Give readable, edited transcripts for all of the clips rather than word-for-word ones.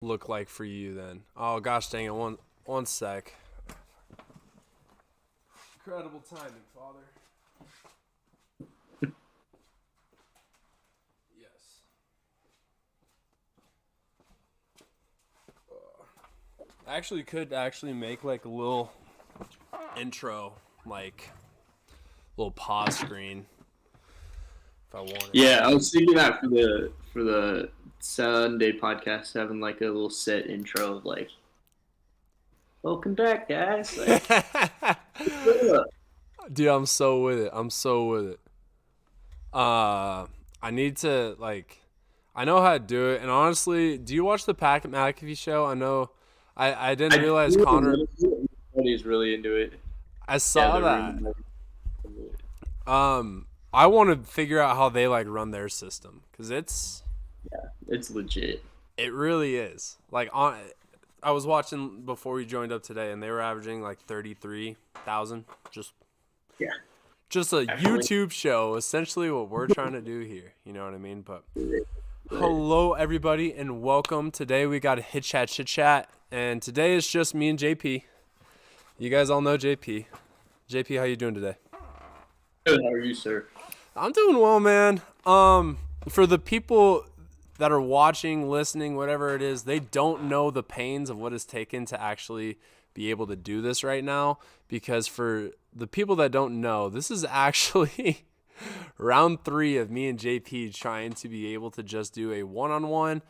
look like for you then? Oh gosh dang it, one sec. Incredible timing, Father. Yes. I actually could make like a little intro, like little pause screen if I wanted Yeah, I to. was thinking that for the Sunday podcast, having like a little set intro of like, "Welcome back, guys." Like, what's up? Dude, I'm so with it. Uh, I need to like, I know how to do it. And honestly, do you watch the Pat McAfee show? I know, I didn't I realize do a Connor. little bit. Everybody's really into it. I Yeah, saw the room. that. I want to figure out how they like run their system because It's legit. it really is. Like I was watching before we joined up today, and they were averaging like 33,000. Yeah, Just a definitely. YouTube show, essentially what we're trying to do here. You know what I mean? But hello, everybody, and welcome. Today we got a hit chat, chit chat, and today it's just me and JP. You guys all know JP. JP, how you doing today? Good. How are you, sir? I'm doing well, man. For the people that are watching, listening, whatever it is, they don't know the pains of what it's taken to actually be able to do this right now. Because for the people that don't know, this is actually round 3 of me and JP trying to be able to just do a one-on-one.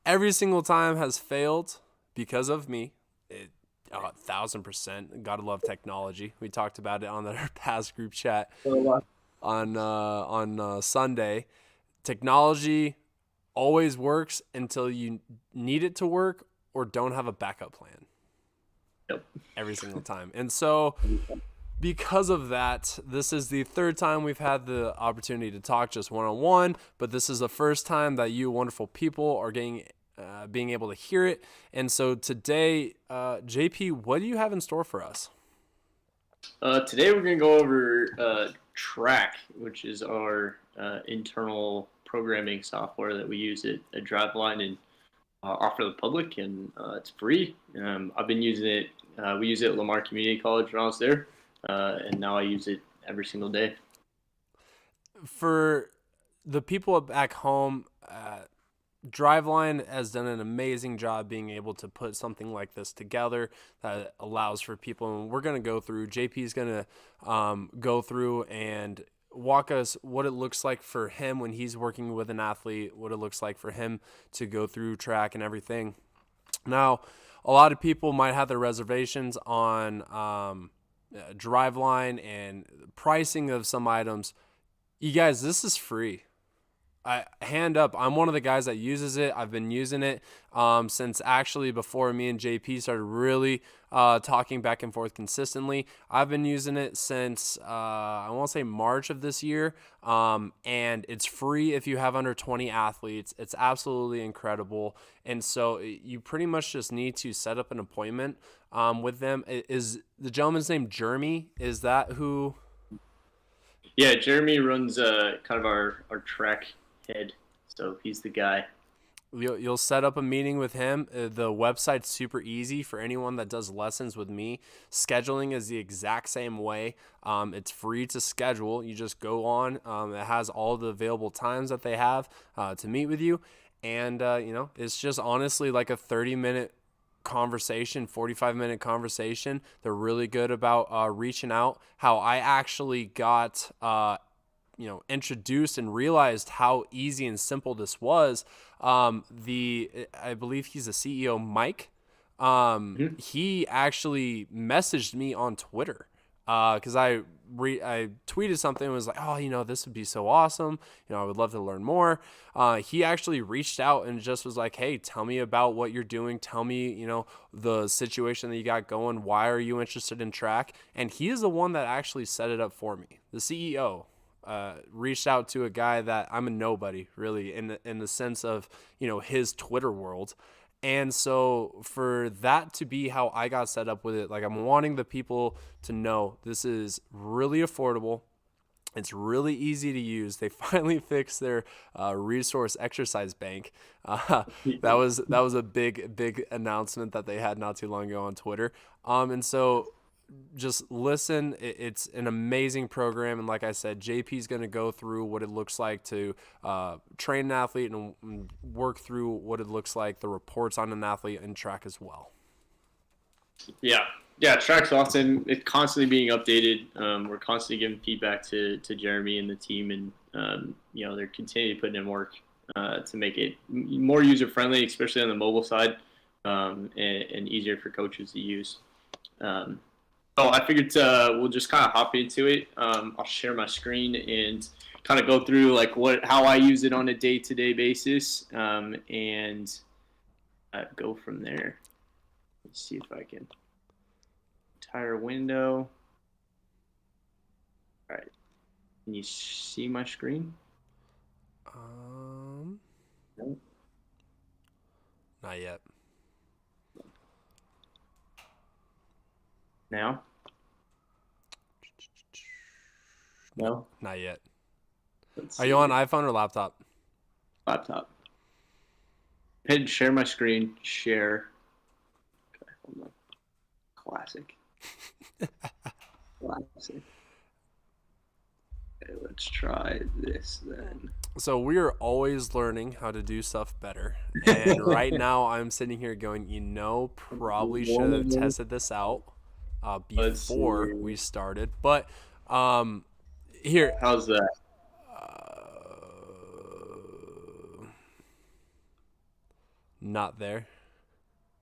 Every single time has failed because of me. 1,000%. Gotta love technology. We talked about it on our past group chat on Sunday. Technology always works until you need it to work or don't have a backup plan. Yep. Every single time. And so because of that, this is the third time we've had the opportunity to talk just one-on-one, but this is the first time that you wonderful people are being able to hear it. And so today, JP, what do you have in store for us? Today we're gonna go over TRAQ, which is our internal programming software that we use at Driveline and offer to the public, and it's free. I've been using it. We use it at Lamar Community College when I was there, and now I use it every single day. For the people back home, Driveline has done an amazing job being able to put something like this together that allows for people. And we're going to go through, JP is going to go through and walk us what it looks like for him when he's working with an athlete, what it looks like for him to go through track and everything. Now, a lot of people might have their reservations on Driveline and pricing of some items. You guys, this is free. Hand up, I'm one of the guys that uses it. I've been using it since actually before me and JP started really talking back and forth consistently. I've been using it since I want to say March of this year, and it's free if you have under 20 athletes. It's absolutely incredible, and so you pretty much just need to set up an appointment with them. Is the gentleman's name Jeremy? Is that who? Yeah, Jeremy runs kind of our track head, so he's the guy. You'll set up a meeting with him. The website's super easy for anyone that does lessons with me. Scheduling is the exact same way. It's free to schedule. You just go on. It has all the available times that they have to meet with you. And, it's just honestly like a 30-minute conversation, 45-minute conversation. They're really good about reaching out. How I actually got introduced and realized how easy and simple this was. I believe he's the CEO, Mike. Mhm. He actually messaged me on Twitter because I tweeted something and was like, oh, this would be so awesome. I would love to learn more. He actually reached out and just was like, hey, tell me about what you're doing. Tell me, the situation that you got going. Why are you interested in track? And he is the one that actually set it up for me. The CEO reached out to a guy that I'm a nobody really in the sense of his Twitter world. And so for that to be how I got set up with it, like I'm wanting the people to know this is really affordable. It's really easy to use. They finally fixed their resource exercise bank. That was a big announcement that they had not too long ago on Twitter. And so just listen. It's an amazing program, and like I said, JP is going to go through what it looks like to train an athlete and work through what it looks like, the reports on an athlete in track as well. Yeah, track's awesome. It's constantly being updated. We're constantly giving feedback to Jeremy and the team, and they're continuing to put in work to make it more user friendly, especially on the mobile side, and easier for coaches to use. So I figured we'll just kind of hop into it. I'll share my screen and kind of go through like how I use it on a day-to-day basis, and go from there. Let's see if I can. Entire window. All right. Can you see my screen? No. Not yet. Now? No? Not yet. Let's Are you on iPhone or laptop? Laptop. Hit share my screen. Share. Okay, hold on. Classic. Classic. Okay, let's try this then. So we are always learning how to do stuff better. And right now I'm sitting here going, probably should have tested this out before we started. But here. How's that? Not there.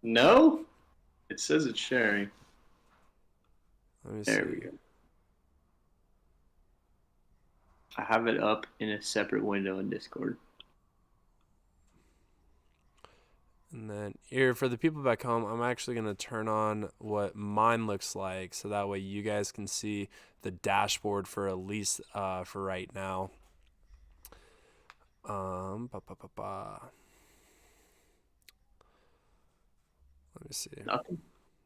No? It says it's sharing. Let me There see. we go. I have it up in a separate window in Discord. And then here, for the people back home, I'm actually going to turn on what mine looks like, so that way you guys can see the dashboard for at least for right now. Let me see. Nothing.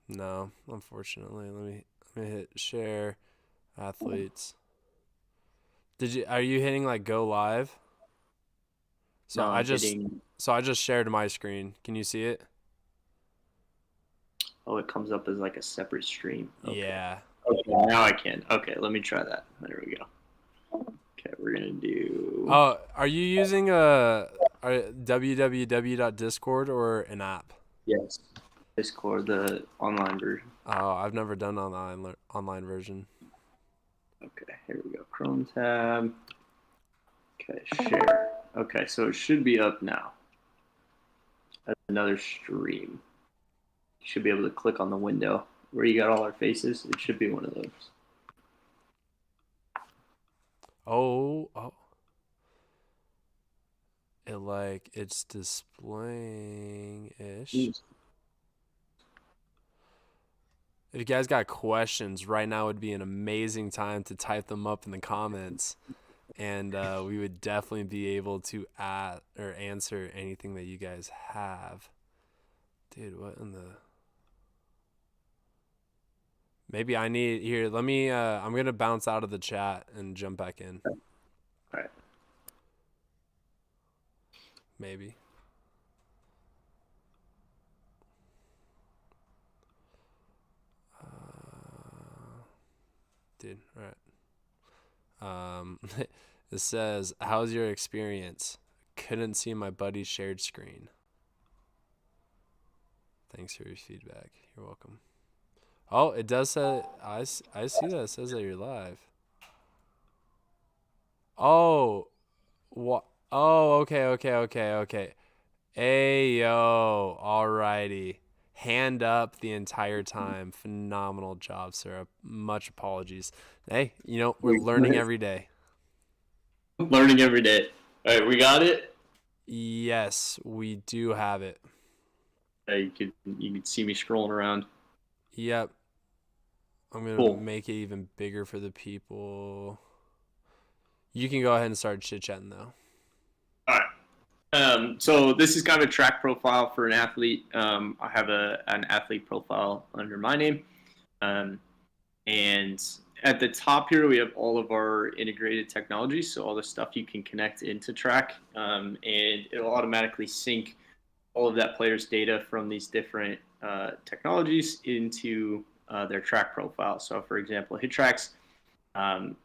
No, unfortunately. Let me hit share athletes. Are you hitting like go live? So No, I just shared my screen. Can you see it? Oh, it comes up as like a separate stream. Okay. Yeah. Okay, now I can. Okay, let me try that. There we go. Okay, we're gonna do. Oh, are you using www.discord or an app? Yes. Discord, the online version. Oh, I've never done online version. Okay, here we go. Chrome tab. Okay, share. Okay, so it should be up now. That's another stream. You should be able to click on the window where you got all our faces. It should be one of those. Oh. It's displaying-ish. If you guys got questions, right now would be an amazing time to type them up in the comments. And we would definitely be able to answer anything that you guys have. Dude, what in the... Maybe I need... Here, let me... I'm going to bounce out of the chat and jump back in. All right. Maybe. Dude, all right. It says, how's your experience? Couldn't see my buddy's shared screen. Thanks for your feedback. You're welcome. Oh, it does say, I see that it says that you're live. Oh, what? Oh, okay. Hey, yo, alrighty. Hand up the entire time. Phenomenal job, sir. Much apologies. Hey, we're learning every day. Learning every day. All right, we got it? Yes, we do have it. You could see me scrolling around. Yep. I'm going to make it even bigger for the people. You can go ahead and start chit-chatting, though. All right. So this is kind of a track profile for an athlete. I have an athlete profile under my name. And At the top here, we have all of our integrated technologies, so all the stuff you can connect into TRAQ, and it'll automatically sync all of that player's data from these different technologies into their track profile. So, for example, HitTrax,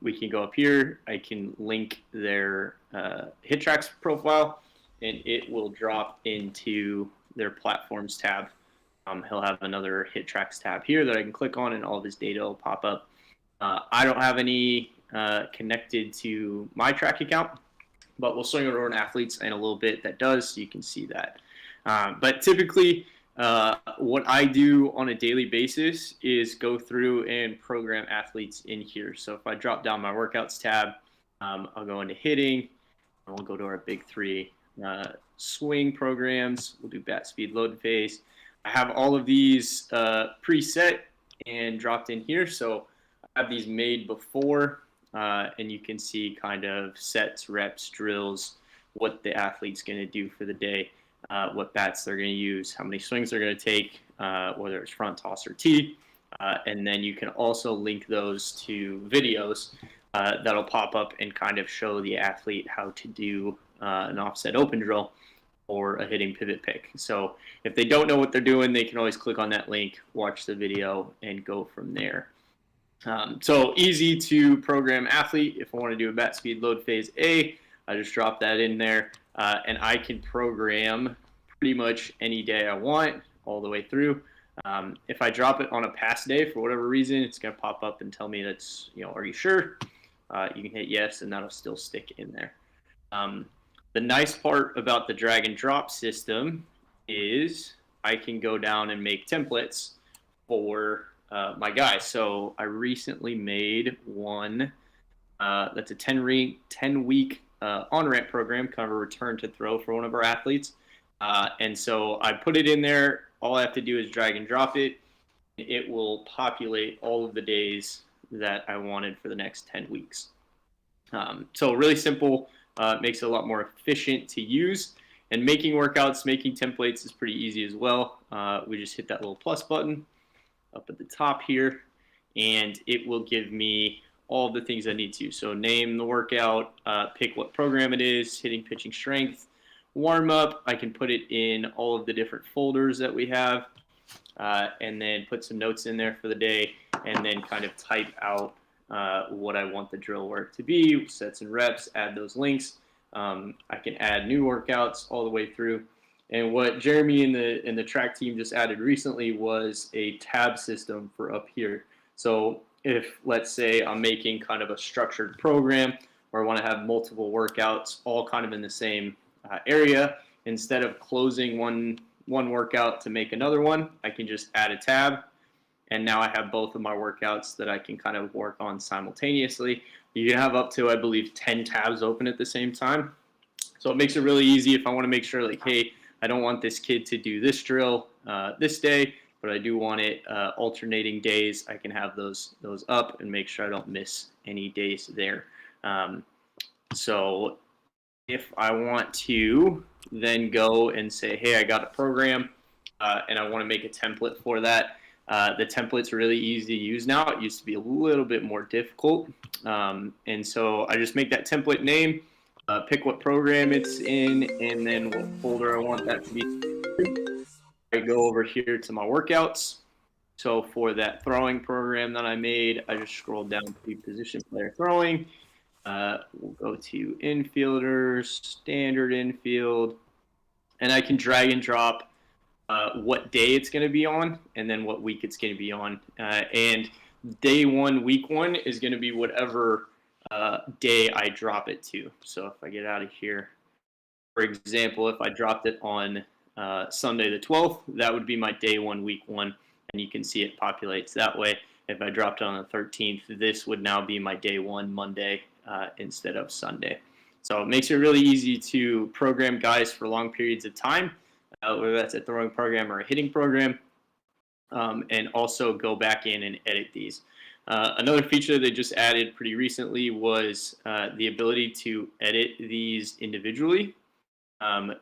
we can go up here. I can link their HitTrax profile, and it will drop into their platforms tab. He'll have another HitTrax tab here that I can click on, and all of his data will pop up. I don't have any connected to my track account, but we'll swing over on athletes in a little bit that does, so you can see that. But typically, what I do on a daily basis is go through and program athletes in here. So if I drop down my workouts tab, I'll go into hitting, and we'll go to our big three swing programs. We'll do bat, speed, load, phase. I have all of these preset and dropped in here. So I have these made before, and you can see kind of sets, reps, drills, what the athlete's going to do for the day, what bats they're going to use, how many swings they're going to take, whether it's front toss or tee. And then you can also link those to videos that'll pop up and kind of show the athlete how to do an offset open drill or a hitting pivot pick. So if they don't know what they're doing, they can always click on that link, watch the video, and go from there. So easy to program athlete. If I want to do a bat, speed, load, phase A, I just drop that in there, and I can program pretty much any day I want all the way through. If I drop it on a pass day for whatever reason, it's going to pop up and tell me that's, are you sure? You can hit yes, and that'll still stick in there. The nice part about the drag and drop system is I can go down and make templates for my guys. So I recently made one that's a 10-week on-ramp program, kind of a return to throw for one of our athletes. And so I put it in there. All I have to do is drag and drop it. It will populate all of the days that I wanted for the next 10 weeks. So really simple, makes it a lot more efficient to use. And making workouts, making templates is pretty easy as well. We just hit that little plus button up at the top here, and it will give me all the things I need to. So name the workout, pick what program it is, hitting, pitching, strength, warm up. I can put it in all of the different folders that we have, and then put some notes in there for the day, and then kind of type out what I want the drill work to be, sets and reps, add those links. I can add new workouts all the way through. And what Jeremy and the track team just added recently was a tab system for up here. So if, let's say, I'm making kind of a structured program where I want to have multiple workouts all kind of in the same area, instead of closing one workout to make another one, I can just add a tab. And now I have both of my workouts that I can kind of work on simultaneously. You can have up to, I believe, 10 tabs open at the same time. So it makes it really easy if I want to make sure, like, hey, I don't want this kid to do this drill this day, but I do want it alternating days. I can have those up and make sure I don't miss any days there. So if I want to then go and say, hey, I got a program and I want to make a template for that, the template's really easy to use now. It used to be a little bit more difficult. And so I just make that template name, pick what program it's in, and then what folder I want that to be. I go over here to my workouts. So for that throwing program that I made, I just scrolled down to position player throwing. We'll go to infielders, standard infield, and I can drag and drop what day it's going to be on, and then what week it's going to be on. And day one, week one is going to be whatever day I drop it to. So if I get out of here, for example, if I dropped it on Sunday the 12th, that would be my day one, week one, and you can see it populates that way. If I dropped it on the 13th, this would now be my day one, Monday, instead of Sunday. So it makes it really easy to program guys for long periods of time, whether that's a throwing program or a hitting program, and also go back in and edit these. Another feature they just added pretty recently was the ability to edit these individually,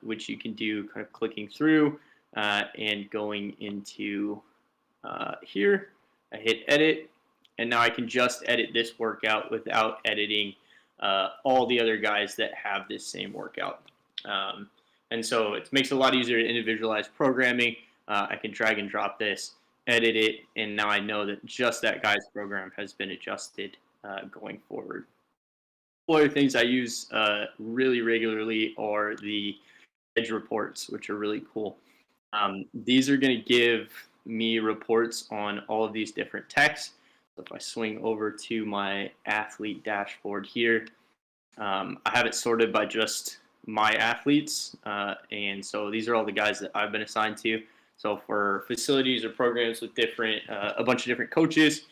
which you can do kind of clicking through and going into here. I hit edit, and now I can just edit this workout without editing all the other guys that have this same workout. And so it makes it a lot easier to individualize programming. I can drag and drop this, edit it, and now I know that just that guy's program has been adjusted going forward. Other things I use really regularly are the edge reports, which are really cool. These are going to give me reports on all of these different techs. So if I swing over to my athlete dashboard here, I have it sorted by just my athletes. And so these are all the guys that I've been assigned to. So for facilities or programs with different, a bunch of different coaches,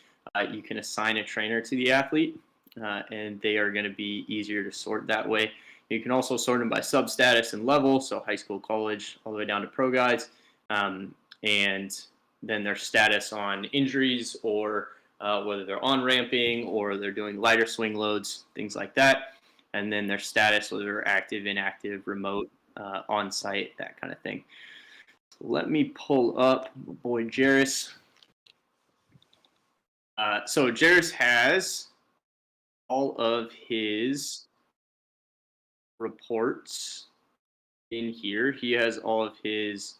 you can assign a trainer to the athlete, and they are going to be easier to sort that way. You can also sort them by sub-status and level, so high school, college, all the way down to pro guys, and then their status on injuries or whether they're on-ramping or they're doing lighter swing loads, things like that, and then their status, whether they're active, inactive, remote, on-site, that kind of thing. So let me pull up my boy Jairus. So Jairus has all of his reports in here. He has all of his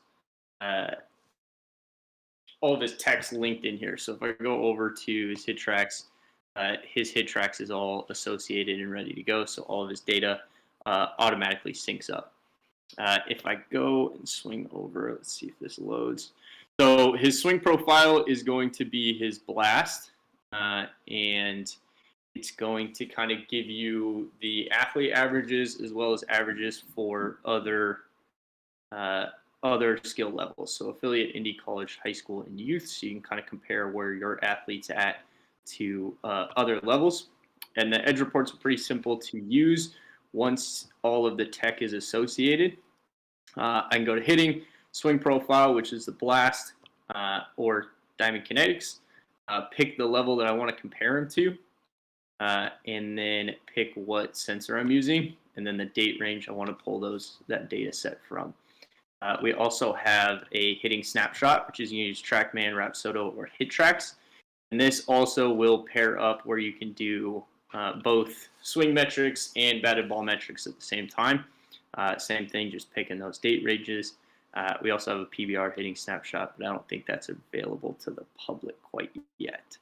text linked in here. So if I go over to his HitTrax is all associated and ready to go. So all of his data automatically syncs up. If I go and swing over, let's see if this loads. So his swing profile is going to be his blast, and it's going to kind of give you the athlete averages as well as averages for other skill levels. So affiliate, indie, college, high school, and youth. So you can kind of compare where your athlete's at to other levels. And the edge reports are pretty simple to use once all of the tech is associated. I can go to hitting, swing profile, which is the blast, or diamond kinetics. Pick the level that I want to compare them to. And then pick what sensor I'm using, and then the date range I want to pull that data set from. We also have a hitting snapshot, which is you use TrackMan, Rapsodo, or HitTrax. And this also will pair up where you can do both swing metrics and batted ball metrics at the same time. Same thing, just picking those date ranges. We also have a PBR hitting snapshot, but I don't think that's available to the public quite yet.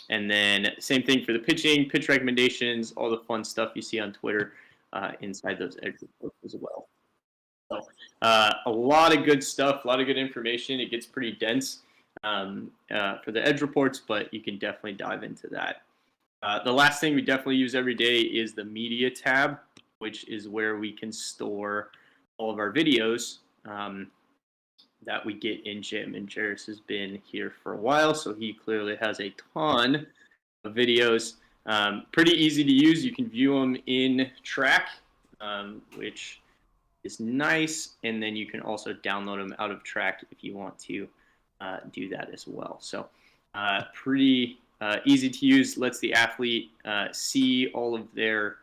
And then same thing for the pitching, pitch recommendations, all the fun stuff you see on Twitter inside those edge reports as well. So a lot of good stuff, a lot of good information. It gets pretty dense for the edge reports, but you can definitely dive into that. The last thing we definitely use every day is the media tab, which is where we can store all of our videos that we get in gym. And Jairus has been here for a while, so he clearly has a ton of videos. Pretty easy to use. You can view them in TRAQ, which is nice. And then you can also download them out of TRAQ if you want to do that as well. So pretty easy to use. Lets the athlete see all of their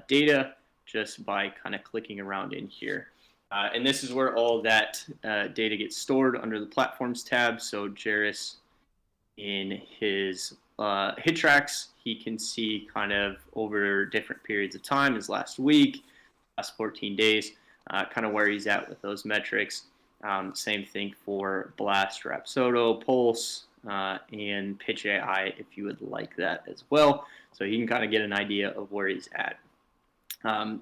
data just by kind of clicking around in here. And this is where all that data gets stored under the platforms tab. So Jairus, in his HitTrax, he can see kind of over different periods of time, his last week, last 14 days, kind of where he's at with those metrics. Same thing for Blast, Rapsodo, Pulse, and Pitch AI if you would like that as well. So you can kind of get an idea of where he's at.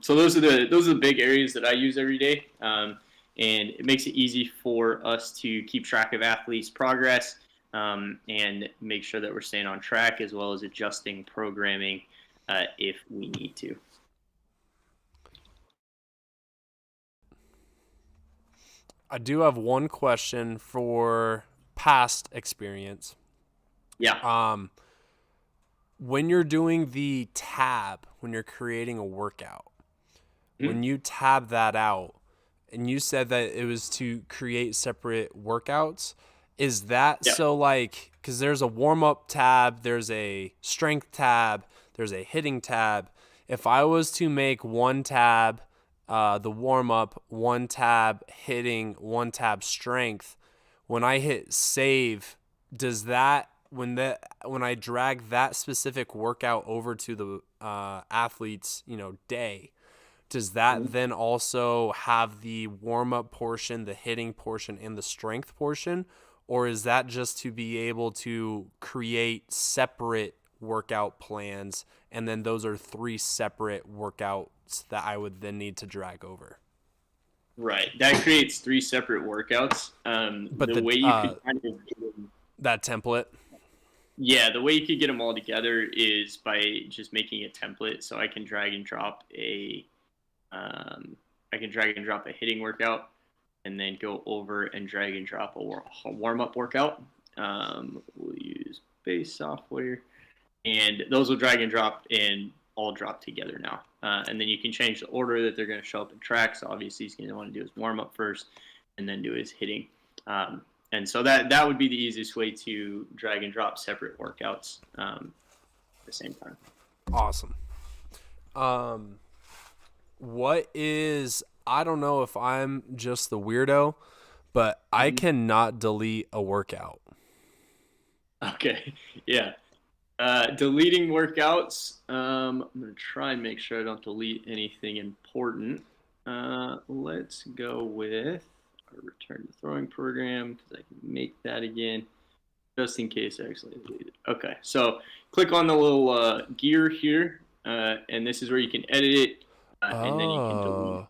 So those are the big areas that I use every day, and it makes it easy for us to keep track of athletes' progress and make sure that we're staying on track, as well as adjusting programming if we need to. I do have one question for past experience. Yeah. When you're doing the tab, when you're creating a workout, when you tab that out, and you said that it was to create separate workouts, is that so like, because there's a warm-up tab, there's a strength tab, there's a hitting tab. If I was to make one tab, the warm-up, one tab hitting, one tab strength, when I hit save, does that when I drag that specific workout over to the athlete's, day, does that then also have the warm-up portion, the hitting portion, and the strength portion? Or is that just to be able to create separate workout plans, and then those are 3 separate workouts that I would then need to drag over? Right. That creates 3 separate workouts. But The way you could kind of get them, that template? the way you could get them all together is by just making a template. So I can drag and drop a hitting workout, and then go over and drag and drop a warm-up workout. We'll use base software, and those will drag and drop and all drop together now. And then you can change the order that they're going to show up in track. So obviously he's going to want to do his warm-up first and then do his hitting. And so that would be the easiest way to drag and drop separate workouts at the same time. Awesome. I don't know if I'm just the weirdo, but I cannot delete a workout. Okay. Yeah. Deleting workouts. I'm going to try and make sure I don't delete anything important. Let's go with our return to throwing program, because I can make that again just in case I accidentally delete it. Okay. So click on the little gear here, and this is where you can edit it, and then you can delete.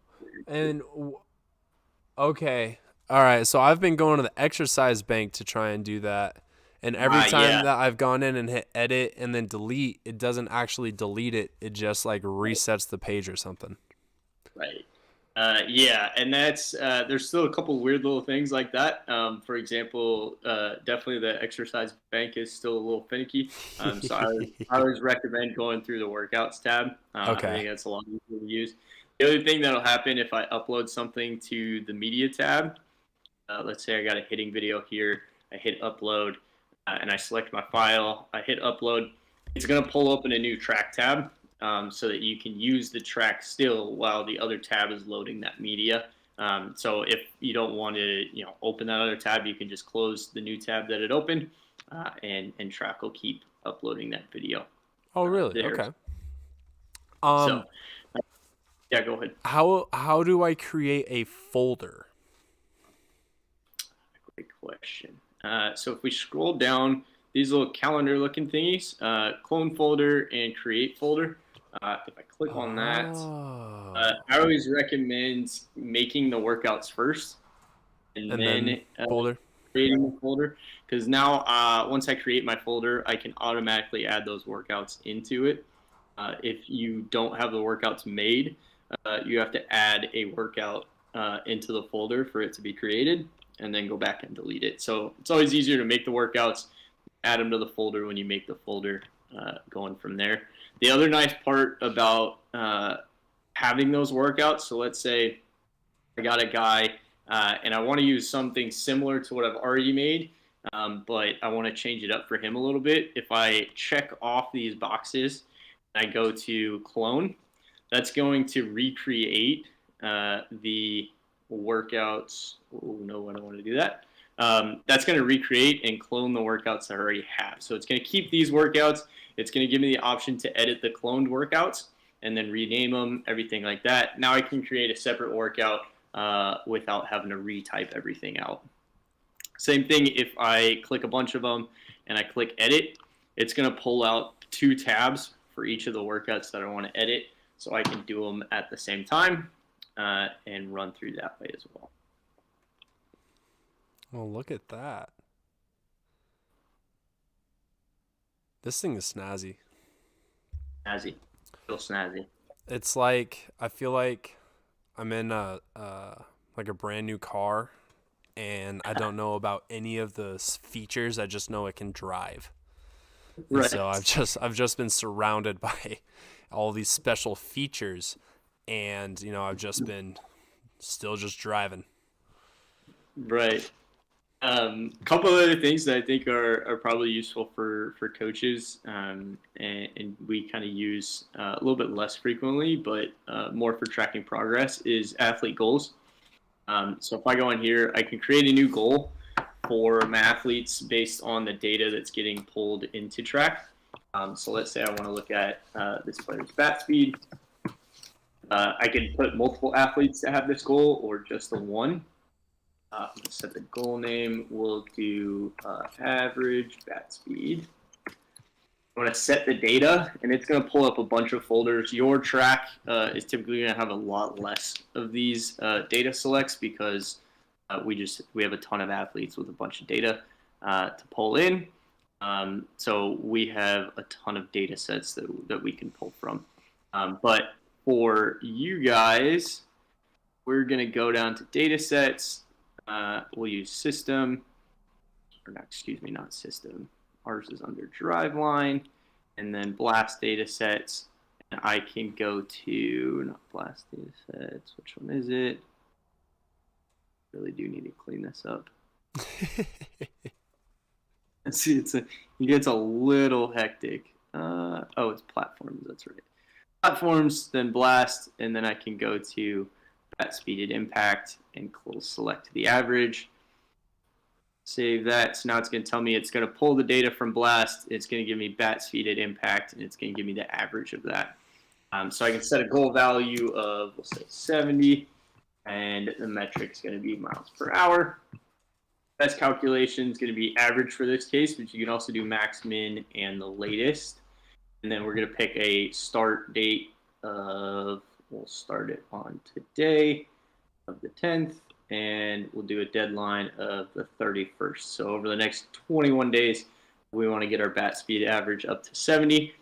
Okay. All right. So I've been going to the exercise bank to try and do that. And every time that I've gone in and hit edit and then delete, it doesn't actually delete it. It just like resets the page or something. Right. And that's there's still a couple weird little things like that. For example, definitely the exercise bank is still a little finicky. So I always recommend going through the workouts tab. Okay. I think that's a lot easier to use. The other thing that'll happen if I upload something to the media tab, let's say I got a hitting video here, I hit upload, and I select my file, I hit upload, it's going to pull open a new track tab, so that you can use the track still while the other tab is loading that media. So if you don't want to open that other tab, you can just close the new tab that it opened, and track will keep uploading that video. Oh, really? Okay. So yeah, go ahead. How do I create a folder? Great question. So if we scroll down these little calendar looking thingies, clone folder and create folder. If I click on that, I always recommend making the workouts first and then folder. Creating the folder, because now once I create my folder, I can automatically add those workouts into it. If you don't have the workouts made, you have to add a workout into the folder for it to be created, and then go back and delete it. So it's always easier to make the workouts, add them to the folder when you make the folder, going from there. The other nice part about having those workouts, so let's say I got a guy and I want to use something similar to what I've already made, but I want to change it up for him a little bit. If I check off these boxes and I go to clone, that's going to recreate the workouts. Oh, no, I don't want to do that. That's going to recreate and clone the workouts that I already have. So it's going to keep these workouts. It's going to give me the option to edit the cloned workouts and then rename them, everything like that. Now I can create a separate workout without having to retype everything out. Same thing if I click a bunch of them and I click edit, it's going to pull out 2 tabs for each of the workouts that I want to edit, so I can do them at the same time and run through that way as well. Well, look at that. This thing is snazzy. Snazzy. Real snazzy. It's like, I feel like I'm in a brand new car, and I don't know about any of the features. I just know it can drive. Right. So I've just been surrounded by all these special features, and I've just been still just driving. Right. Couple other things that I think are probably useful for coaches, and we kind of use a little bit less frequently, but more for tracking progress, is athlete goals. So if I go in here, I can create a new goal for my athletes based on the data that's getting pulled into TRAQ. So let's say I want to look at this player's bat speed. I can put multiple athletes that have this goal or just the one. I'm going to set the goal name. We'll do average bat speed. I'm going to set the data, and it's going to pull up a bunch of folders. Your TRAQ is typically going to have a lot less of these data selects because we have a ton of athletes with a bunch of data to pull in. So we have a ton of data sets that we can pull from. But for you guys, we're going to go down to data sets. We'll use system, or not, excuse me, not system. Ours is under Driveline, and then blast data sets. And I can go to, not blast data sets, which one is it? Really do need to clean this up. Let's see, it gets a little hectic. Oh, it's platforms, that's right. Platforms, then blast, and then I can go to bat speed at impact and select the average. Save that. So now it's going to tell me it's going to pull the data from blast. It's going to give me bat speed at impact, and it's going to give me the average of that. So I can set a goal value of, we'll say 70, and the metric is going to be miles per hour. Best calculation is going to be average for this case, but you can also do max, min, and the latest. And then we're going to pick a start date of, we'll start it on today of the 10th, and we'll do a deadline of the 31st. So over the next 21 days, we want to get our bat speed average up to 70.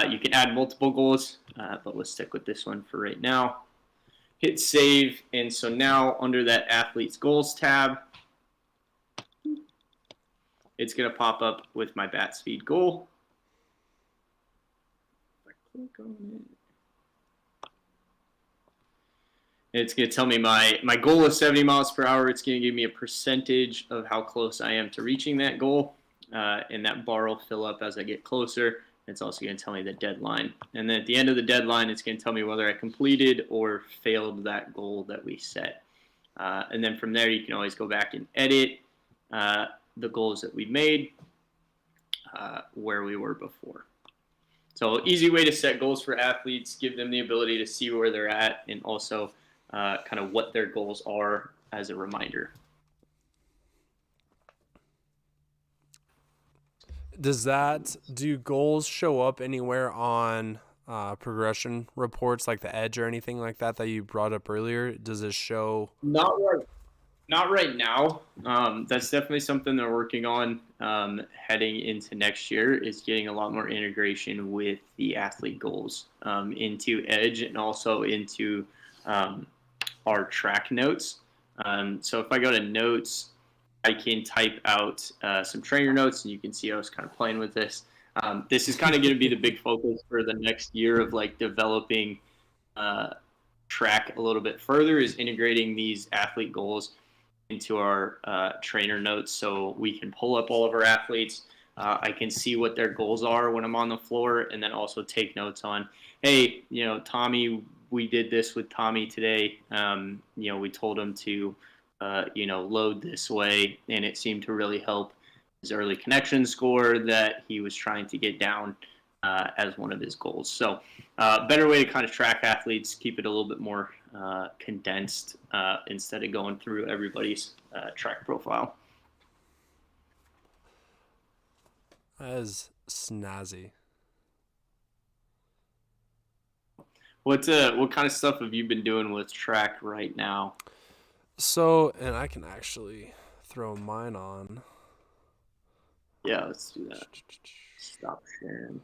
You can add multiple goals, but let's stick with this one for right now. Hit save, and so now under that athlete's goals tab, it's going to pop up with my bat speed goal. If I click on it, it's going to tell me my goal is 70 miles per hour. It's going to give me a percentage of how close I am to reaching that goal. And that bar will fill up as I get closer. It's also going to tell me the deadline. And then at the end of the deadline, it's going to tell me whether I completed or failed that goal that we set. And then from there, you can always go back and edit the goals that we made where we were before. So easy way to set goals for athletes, give them the ability to see where they're at, and also kind of what their goals are as a reminder. Do goals show up anywhere on progression reports like the Edge or anything like that you brought up earlier? Does it show? Not right now. That's definitely something they're working on heading into next year, is getting a lot more integration with the athlete goals into Edge and also into our TRAQ notes. So if I go to notes, I can type out some trainer notes, and you can see I was kind of playing with this. This is kind of going to be the big focus for the next year of like developing TRAQ a little bit further, is integrating these athlete goals into our trainer notes so we can pull up all of our athletes. I can see what their goals are when I'm on the floor, and then also take notes on, hey, Tommy, we did this with Tommy today. We told him to, load this way, and it seemed to really help his early connection score that he was trying to get down as one of his goals. So better way to kind of track athletes, keep it a little bit more condensed instead of going through everybody's TRAQ profile. That is snazzy. What kind of stuff have you been doing with TRAQ right now? So, and I can actually throw mine on. Yeah, let's do that. Stop sharing.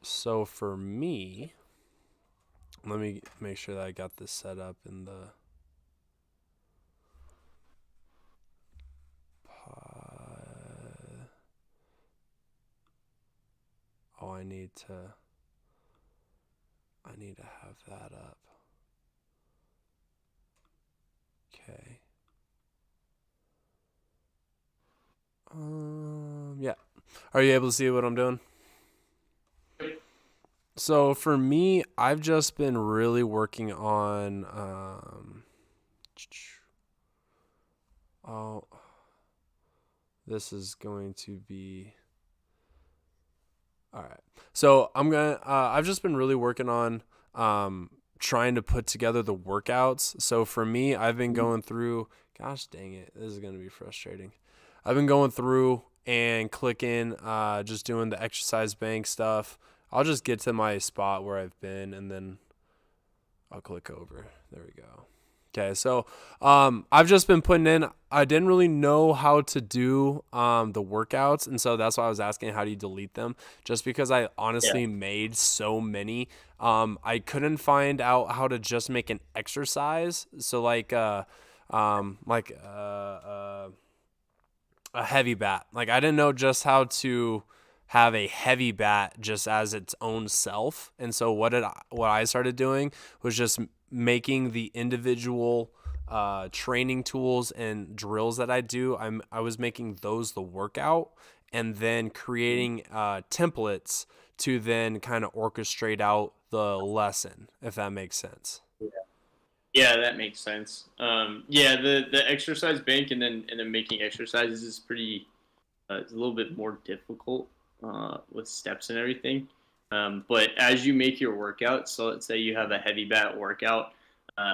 So for me, let me make sure that I got this set up in the Oh, I need to have that up. Okay. Are you able to see what I'm doing? So for me, I've just been really working on oh, this is going to be all right. So I've just been really working on trying to put together the workouts. So for me, I've been going through, gosh dang it, this is going to be frustrating. I've been going through and clicking, just doing the exercise bank stuff. I'll just get to my spot where I've been and then I'll click over. There we go. Okay, so I've just been putting in. I didn't really know how to do the workouts, and so that's why I was asking how do you delete them. Just because I Yeah. honestly made so many, I couldn't find out how to just make an exercise. So a heavy bat. Like I didn't know just how to have a heavy bat just as its own self. And so what I started doing was just making the individual training tools and drills that I do. I was making those the workout and then creating templates to then kind of orchestrate out the lesson, if that makes sense. Yeah, that makes sense. Yeah, the exercise bank and then making exercises is pretty. It's a little bit more difficult with steps and everything. But as you make your workout, so let's say you have a heavy bat workout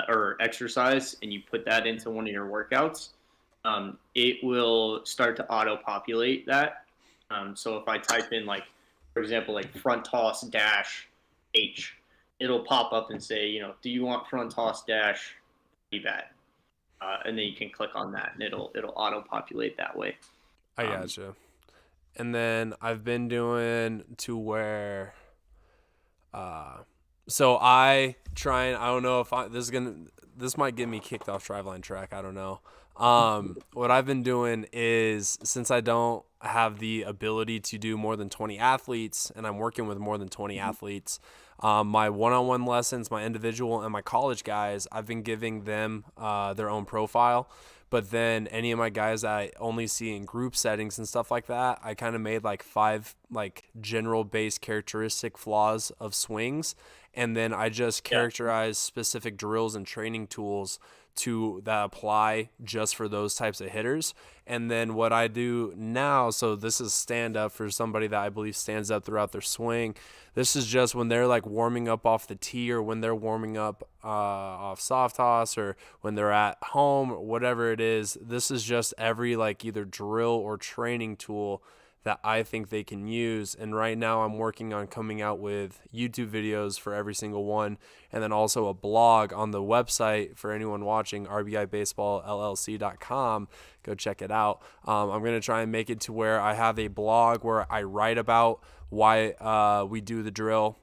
or exercise, and you put that into one of your workouts, it will start to auto populate that. So if I type in like, for example, like front toss dash H, it'll pop up and say, do you want front toss dash heavy bat? And then you can click on that, and it'll auto populate that way. I Um, gotcha. And then I've been doing to where Uh, so I don't know if this might get me kicked off Driveline TRAQ. I don't know. What I've been doing is since I don't have the ability to do more than 20 athletes and I'm working with more than 20 athletes, my one-on-one lessons, my individual and my college guys, I've been giving them their own profile. But then any of my guys that I only see in group settings and stuff like that, I kind of made like 5 like general base characteristic flaws of swings, and then I just yeah, characterize specific drills and training tools to that apply just for those types of hitters. And then what I do now, so this is stand up for somebody that I believe stands up throughout their swing. This is just when they're like warming up off the tee or when they're warming up off soft toss or when they're at home or whatever it is. This is just every like either drill or training tool that I think they can use. And right now I'm working on coming out with YouTube videos for every single one, and then also a blog on the website for anyone watching, rbibaseballllc.com. Go check it out. I'm going to try and make it to where I have a blog where I write about why we do the drill,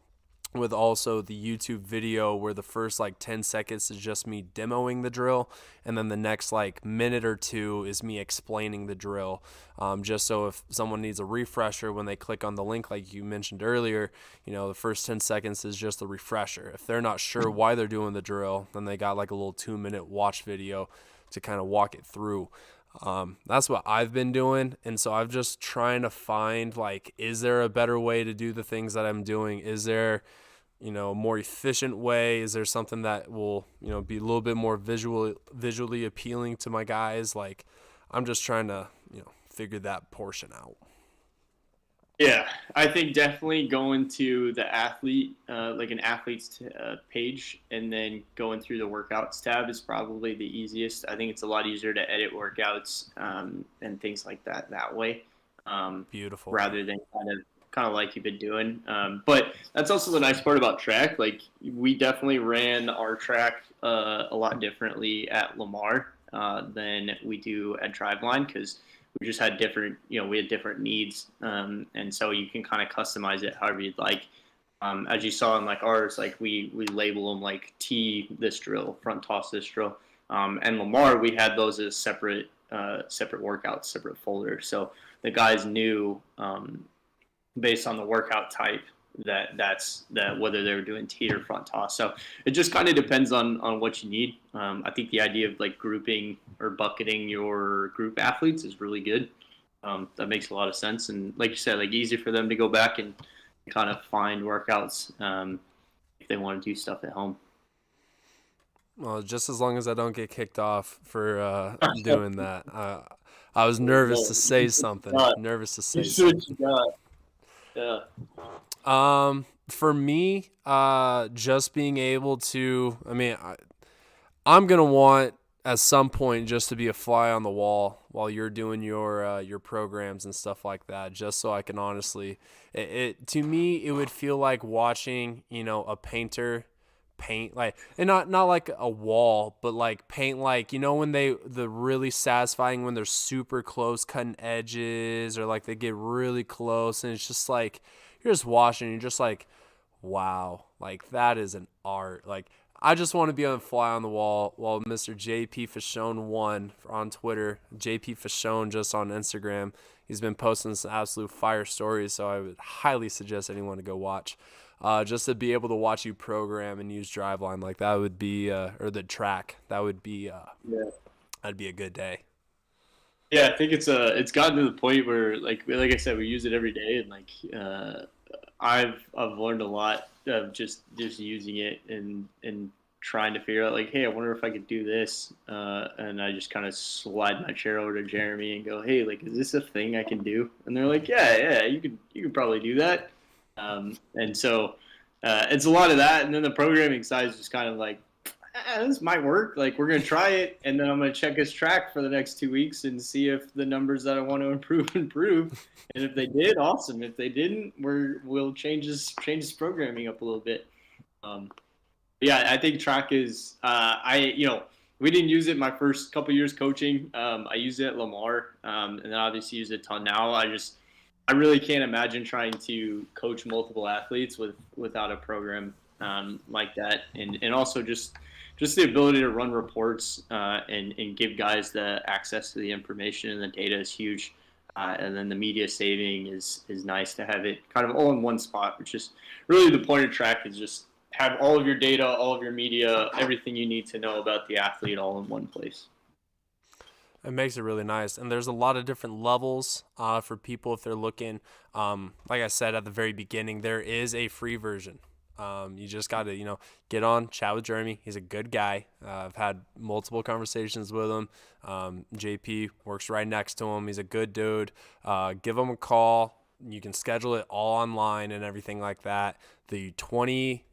with also the YouTube video where the first like 10 seconds is just me demoing the drill, and then the next like minute or two is me explaining the drill, just so if someone needs a refresher when they click on the link like you mentioned earlier, the first 10 seconds is just the refresher. If they're not sure why they're doing the drill, then they got like a little 2-minute watch video to kind of walk it through. That's what I've been doing. And so I'm just trying to find like, is there a better way to do the things that I'm doing? Is there, a more efficient way? Is there something that will, be a little bit more visually appealing to my guys? Like I'm just trying to, figure that portion out. yeah. I think definitely going to the athlete, like an athlete's page, and then going through the workouts tab is probably the easiest. I think it's a lot easier to edit workouts and things like that way, Beautiful. rather than kind of like you've been doing. But that's also the nice part about track. Like we definitely ran our track a lot differently at Lamar than we do at Driveline, because we just had different, we had different needs, and so you can kind of customize it however you'd like. As you saw in like ours, like we label them like T this drill, front toss this drill, and Lamar we had those as separate workouts, separate folders. So the guys knew, based on the workout type, that's whether they were doing T or front toss. So it just kind of depends on what you need. I think the idea of like grouping or bucketing your group athletes is really good. That makes a lot of sense, and like you said, like easy for them to go back and kind of find workouts if they want to do stuff at home. Well, just as long as I don't get kicked off for doing that. I was nervous to say something. Nervous to You say see what something. you got. Yeah. For me, just being able to, I'm gonna want at some point just to be a fly on the wall while you're doing your programs and stuff like that, just so I can honestly, it to me it would feel like watching a painter paint like, and not like a wall, but like paint, like when the really satisfying when they're super close cutting edges, or like they get really close and it's just like you're just watching and you're just like, wow, like that is an art. Like I just want to be on the fly on the wall while Mr. JP Fashone one on Twitter, JP Fashone just on Instagram. He's been posting some absolute fire stories, so I would highly suggest anyone to go watch. Just to be able to watch you program and use Driveline, like that would be, or the track, that would be, Yeah. that'd be a good day. Yeah, I think it's gotten to the point where like I said, we use it every day, and I've learned a lot of just using it and trying to figure out like, hey, I wonder if I could do this, and I just kind of slide my chair over to Jeremy and go, hey, like, is this a thing I can do? And they're like, yeah, you could probably do that, and so it's a lot of that, and then the programming side is just kind of like, this might work. Like, we're gonna try it, and then I'm gonna check his track for the next 2 weeks and see if the numbers that I want to improve. And if they did, awesome. If they didn't, we'll change his programming up a little bit. Um, yeah, I think track is. We didn't use it my first couple years coaching. I used it at Lamar, and then obviously use it a ton now. I really can't imagine trying to coach multiple athletes without a program like that, and also just the ability to run reports and give guys the access to the information and the data is huge. And then the media saving is nice to have it kind of all in one spot, which is really the point of track, is just have all of your data, all of your media, everything you need to know about the athlete all in one place. It makes it really nice. And there's a lot of different levels for people if they're looking. Like I said at the very beginning, there is a free version. You just got to, get on, chat with Jeremy. He's a good guy. I've had multiple conversations with him. JP works right next to him. He's a good dude. Give him a call. You can schedule it all online and everything like that. The 20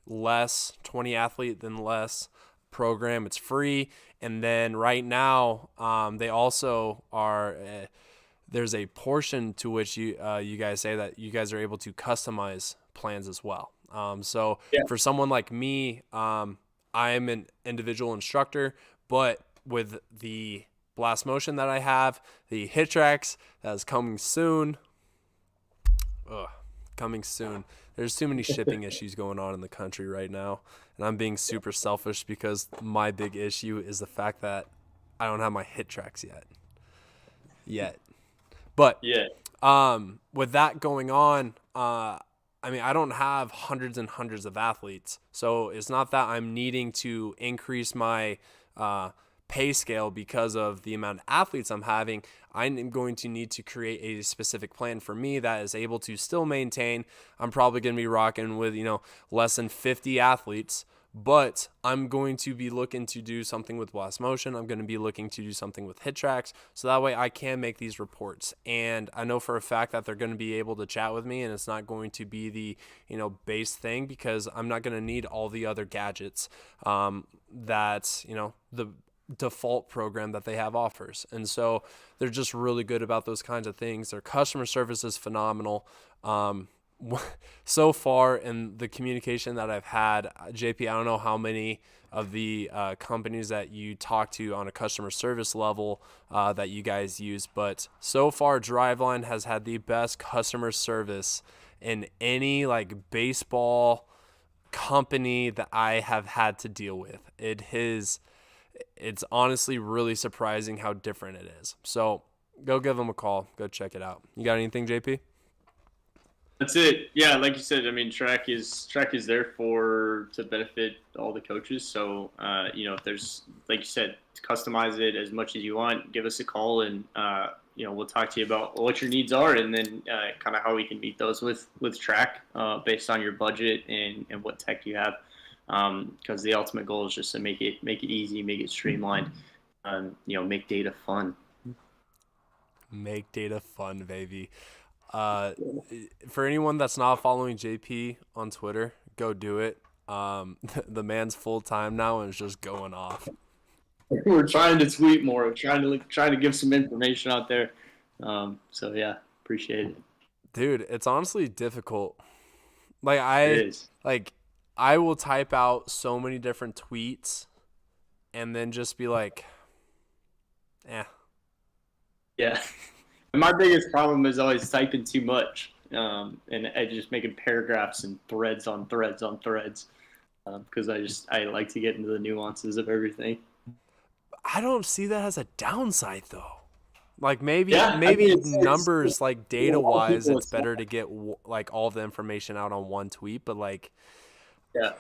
athlete than less program, it's free. And then right now, they also are. There's a portion to which you guys say that you guys are able to customize plans as well. So Yeah. for someone like me, I am an individual instructor, but with the blast motion that I have, the hit tracks that is coming soon. Coming soon. There's too many shipping issues going on in the country right now, and I'm being super selfish because my big issue is the fact that I don't have my hit tracks yet. But Yeah. with that going on, I don't have hundreds and hundreds of athletes, so it's not that I'm needing to increase my pay scale because of the amount of athletes I'm having. I'm going to need to create a specific plan for me that is able to still maintain. I'm probably going to be rocking with, less than 50 athletes, but I'm going to be looking to do something with blast motion. I'm going to be looking to do something with hit tracks, so that way I can make these reports. And I know for a fact that they're going to be able to chat with me, and it's not going to be the, base thing, because I'm not going to need all the other gadgets that, the default program that they have offers. And so they're just really good about those kinds of things. Their customer service is phenomenal. So far in the communication that I've had, JP, I don't know how many of the companies that you talk to on a customer service level that you guys use, but so far Driveline has had the best customer service in any like baseball company that I have had to deal with. It's honestly really surprising how different it is. So go give them a call. Go check it out. You got anything, JP? That's it. Yeah, like you said, I mean, track is there to benefit all the coaches. So, if there's, like you said, customize it as much as you want. Give us a call, and we'll talk to you about what your needs are, and then kind of how we can meet those with track based on your budget and what tech you have. Because the ultimate goal is just to make it easy, make it streamlined, make data fun. Make data fun, baby. For anyone that's not following JP on Twitter, go do it. The man's full time now and is just going off. We're trying to tweet more. We're trying to give some information out there. So yeah, appreciate it. Dude, it's honestly difficult. Like It is. I will type out so many different tweets and then just be like, Yeah. And my biggest problem is always typing too much, and I just making paragraphs and threads on threads on threads, because I like to get into the nuances of everything. I don't see that as a downside though. Like maybe numbers like data wise, it's better to get like all the information out on one tweet. But like, yeah,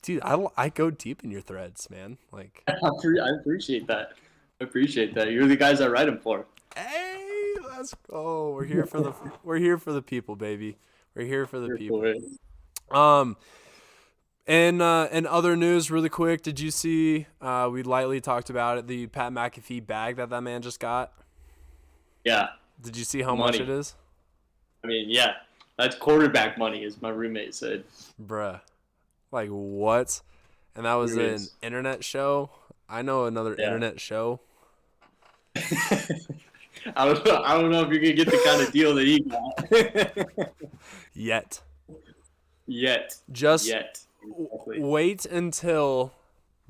dude, I go deep in your threads, man. Like, I appreciate that. I appreciate that. You're the guys I write them for. Hey, let's go. We're here for the people, baby. We're here for the people. And other news, really quick, did you see? We lightly talked about it. The Pat McAfee bag that man just got. Yeah. Did you see how much it is? I mean, yeah, that's quarterback money, as my roommate said. Bruh, like what? And that was an internet show. I know another internet show. I don't know if you're gonna get the kind of deal that he got. Yet. Just exactly. Wait until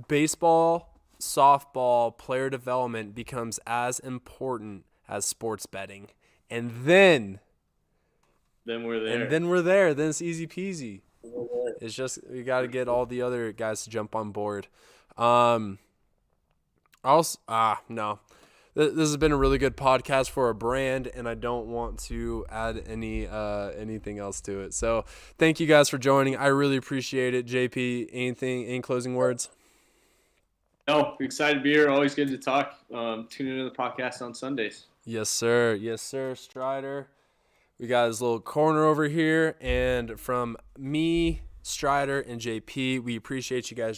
baseball, softball, player development becomes as important as sports betting, and then we're there. Then it's easy peasy. It's just we got to get all the other guys to jump on board. No. This has been a really good podcast for a brand, and I don't want to add anything else to it. So thank you guys for joining. I really appreciate it. JP, any closing words? No, excited to be here. Always good to talk. Tune into the podcast on Sundays. Yes, sir. Yes, sir, Strider. We got his little corner over here, and from me, Strider, and JP, we appreciate you guys